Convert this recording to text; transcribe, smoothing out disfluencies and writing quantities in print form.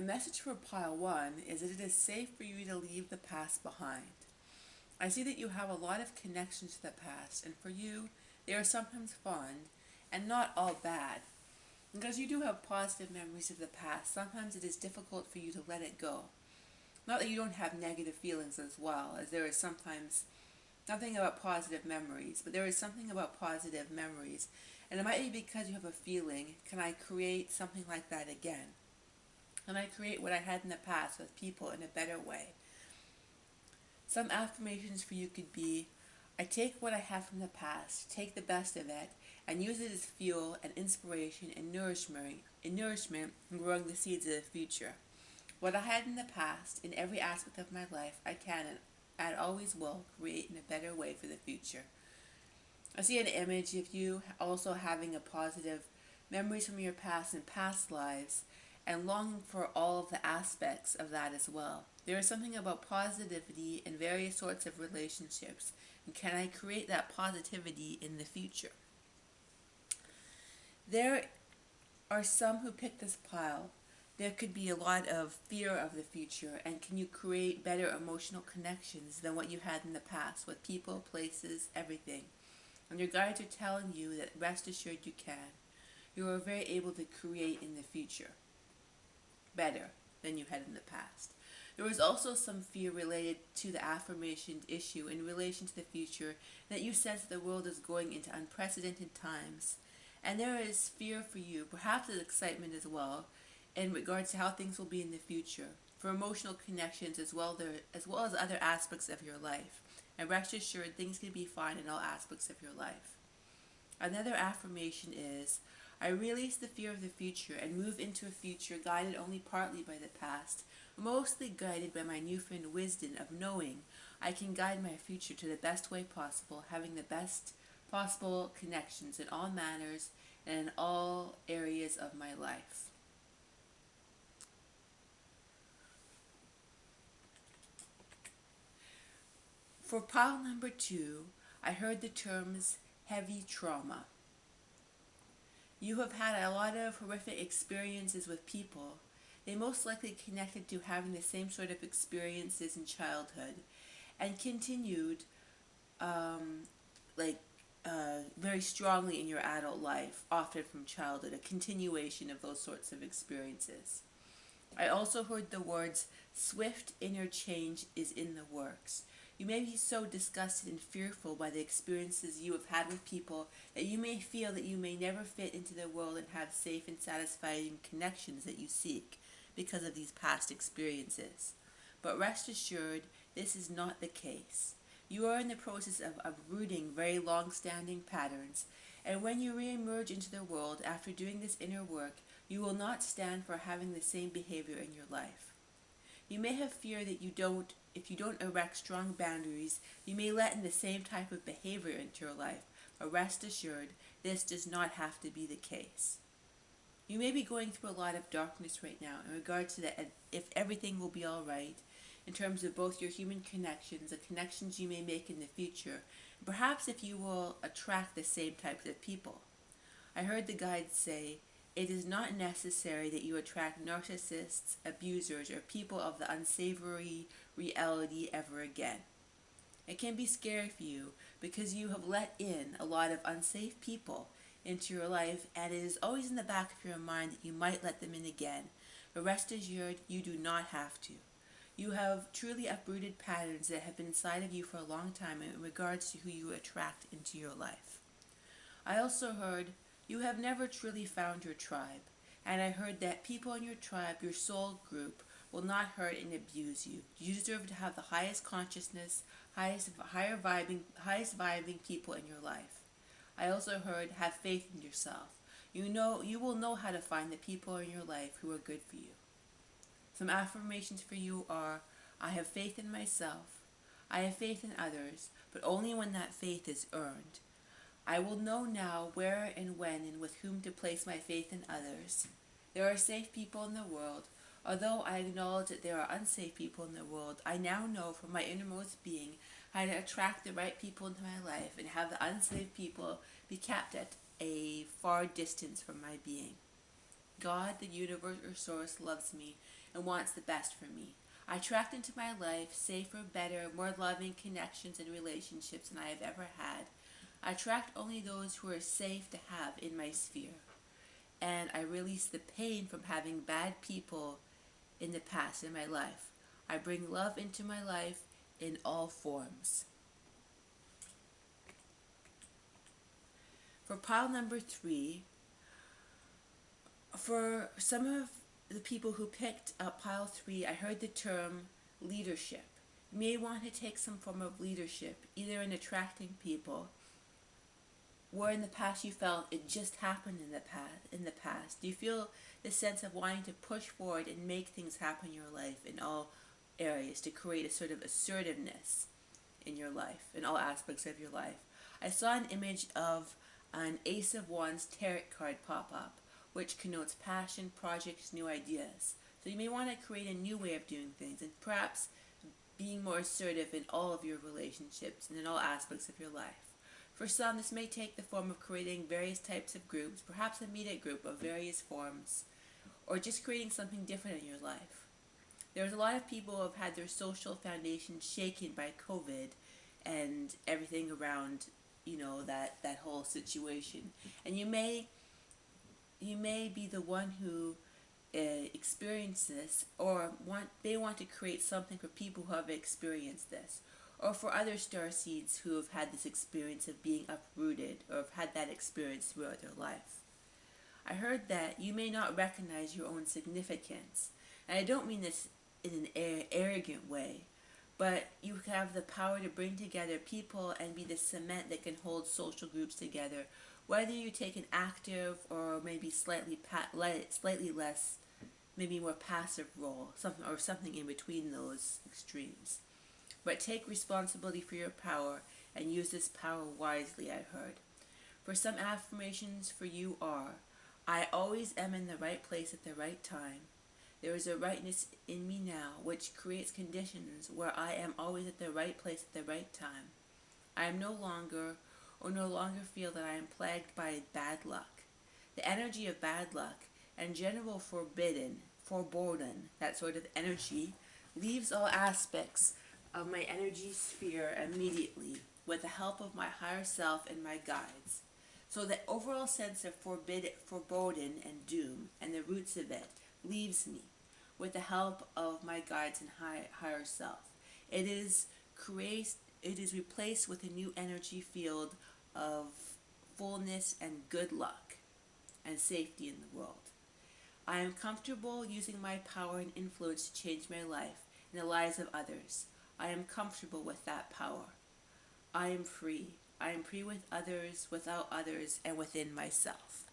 A message for pile 1 is that it is safe for you to leave the past behind. I see that you have a lot of connections to the past, and for you, they are sometimes fun and not all bad. Because you do have positive memories of the past, sometimes it is difficult for you to let it go. Not that you don't have negative feelings as well, as there is sometimes nothing about positive memories, but there is something about positive memories. And it might be because you have a feeling, can I create something like that again? Can I create what I had in the past with people in a better way? Some affirmations for you could be, I take what I have from the past, take the best of it, and use it as fuel and inspiration and nourishment in growing the seeds of the future. What I had in the past, in every aspect of my life, I can and always will create in a better way for the future. I see an image of you also having a positive memories from your past and past lives and longing for all of the aspects of that as well. There is something about positivity in various sorts of relationships, and can I create that positivity in the future? There are some who pick this pile. There could be a lot of fear of the future, and can you create better emotional connections than what you had in the past with people, places, everything? And your guides are telling you that rest assured you can. You are very able to create in the future better than you had in the past. There was also some fear related to the affirmation issue in relation to the future, that you sense the world is going into unprecedented times. And there is fear for you, perhaps as excitement as well, in regards to how things will be in the future, for emotional connections as well as other aspects of your life. And rest assured, things can be fine in all aspects of your life. Another affirmation is, I release the fear of the future and move into a future guided only partly by the past, mostly guided by my newfound wisdom of knowing I can guide my future to the best way possible, having the best possible connections in all manners and in all areas of my life. For pile number 2, I heard the terms heavy trauma. You have had a lot of horrific experiences with people. They most likely connected to having the same sort of experiences in childhood and continued um, like very strongly in your adult life, often from childhood, a continuation of those sorts of experiences. I also heard the words, swift inner change is in the works. You may be so disgusted and fearful by the experiences you have had with people that you may feel that you may never fit into the world and have safe and satisfying connections that you seek because of these past experiences. But rest assured, this is not the case. You are in the process of uprooting very long-standing patterns, and when you re-emerge into the world after doing this inner work, you will not stand for having the same behavior in your life. You may have fear that if you don't erect strong boundaries, you may let in the same type of behavior into your life, but rest assured, this does not have to be the case. You may be going through a lot of darkness right now in regards to if everything will be alright, in terms of both your human connections, the connections you may make in the future, and perhaps if you will attract the same types of people. I heard the guides say, it is not necessary that you attract narcissists, abusers, or people of the unsavory reality ever again. It can be scary for you because you have let in a lot of unsafe people into your life, and it is always in the back of your mind that you might let them in again. But rest assured, you do not have to. You have truly uprooted patterns that have been inside of you for a long time in regards to who you attract into your life. I also heard you have never truly found your tribe, and I heard that people in your tribe, your soul group, will not hurt and abuse you. You deserve to have the highest consciousness, highest vibing people in your life. I also heard have faith in yourself. You will know how to find the people in your life who are good for you. Some affirmations for you are, I have faith in myself. I have faith in others, but only when that faith is earned. I will know now where and when and with whom to place my faith in others. There are safe people in the world. Although I acknowledge that there are unsafe people in the world, I now know from my innermost being how to attract the right people into my life and have the unsafe people be kept at a far distance from my being. God, the universe, or source loves me and wants the best for me. I attract into my life safer, better, more loving connections and relationships than I have ever had. I attract only those who are safe to have in my sphere. And I release the pain from having bad people in the past in my life. I bring love into my life in all forms. For pile number 3, for some of the people who picked up pile 3, I heard the term leadership. You may want to take some form of leadership, either in attracting people, where in the past you felt it just happened in the past. Do you feel the sense of wanting to push forward and make things happen in your life in all areas, to create a sort of assertiveness in your life, in all aspects of your life? I saw an image of an Ace of Wands tarot card pop up, which connotes passion, projects, new ideas. So you may want to create a new way of doing things, and perhaps being more assertive in all of your relationships and in all aspects of your life. For some, this may take the form of creating various types of groups, perhaps a meetup group of various forms, or just creating something different in your life. There's a lot of people who have had their social foundation shaken by COVID and everything around, that whole situation. And you may be the one who experienced this, or they want to create something for people who have experienced this, or for other starseeds who have had this experience of being uprooted, or have had that experience throughout their life. I heard that you may not recognize your own significance, and I don't mean this in an arrogant way, but you have the power to bring together people and be the cement that can hold social groups together, whether you take an active or maybe slightly less, maybe more passive role, something in between those extremes. But take responsibility for your power and use this power wisely, I heard. For some affirmations for you are: I always am in the right place at the right time. There is a rightness in me now which creates conditions where I am always at the right place at the right time. I am no longer feel that I am plagued by bad luck. The energy of bad luck and general foreboding, that sort of energy, leaves all aspects of my energy sphere immediately with the help of my higher self and my guides. So the overall sense of foreboding and doom and the roots of it leaves me with the help of my guides and higher self. It is replaced with a new energy field of fullness and good luck and safety in the world. I am comfortable using my power and influence to change my life and the lives of others. I am comfortable with that power. I am free. I am free with others, without others, and within myself.